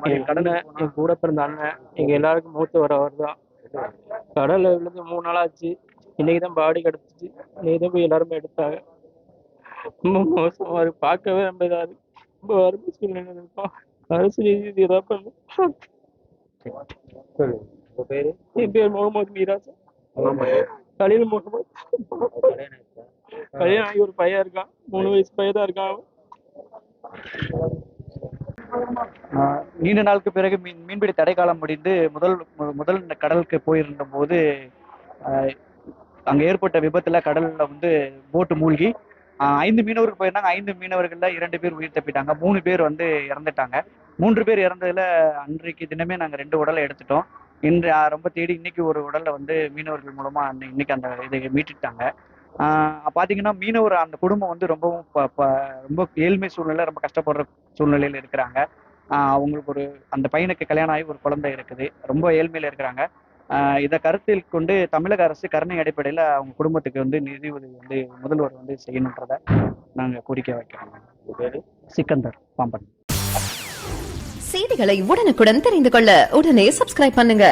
என் அண்ணன், என் கூட பிறந்த அண்ணன், எங்க எல்லாருக்கும் மூத்தவர் அவர் தான். கடல்ல விழுந்து 3 நாள் ஆச்சு. இன்னைக்கு தான் பாடி கிடச்சிச்சு. இன்னைக்கு தான் போய் எல்லாருமே எடுத்தாங்க. ரொம்ப மோசமா இருக்கு, பார்க்கவே ரொம்ப இதா இருக்கு. ரொம்ப வறுமை சூழ்நிலை இருக்கோம். அரசு ரீதி ஏதாவது பண்ணும். என் பேர் முகமது மீராஜ். கலீல் முகமது. கல்யாணம் ஆகி ஒரு பையன் இருக்கான். 3 வயசு பையன் தான் இருக்கான். நீண்ட நாளுக்கு பிறகு மீன்பிடி தடை காலம் முடிந்து முதல் கடலுக்கு போயிருந்த போது அங்க ஏற்பட்ட விபத்துல கடல்ல வந்து போட்டு மூழ்கி 5 மீனவர்கள் போயிருந்தாங்க. 5 மீனவர்கள்ல 2 பேர் உயிர் தப்பிட்டாங்க. 3 பேர் வந்து இறந்துட்டாங்க. 3 பேர் இறந்ததுல அன்றைக்கு தினமே நாங்க 2 உடலை எடுத்துட்டோம். இன்று ரொம்ப தேடி இன்னைக்கு ஒரு உடலை வந்து மீனவர்கள் மூலமா இன்னைக்கு அந்த இதை மீட்டுட்டாங்க. பாத்தீங்கன்னா மீனவர் அந்த குடும்பம் வந்து ரொம்பவும் ரொம்ப ஏழ்மை சூழ்நிலை, ரொம்ப கஷ்டப்படுற சூழ்நிலையில இருக்கிறாங்க. அவங்களுக்கு அந்த பையனுக்கு கல்யாணம் ஆகி ஒரு குழந்தை இருக்குது. ரொம்ப ஏழ்மையில இருக்கிறாங்க. இதை கருத்தில் கொண்டு தமிழக அரசு கருணை அடிப்படையில் அவங்க குடும்பத்துக்கு வந்து நிதி உதவி வந்து முதல்வர் வந்து செய்யணுன்றத நாங்கள் கோரிக்கை வைக்கிறோம். சிக்கந்தர், பாம்பன். செய்திகளை உடனுக்குடன் தெரிந்து கொள்ள உடனே சப்ஸ்கிரைப் பண்ணுங்க.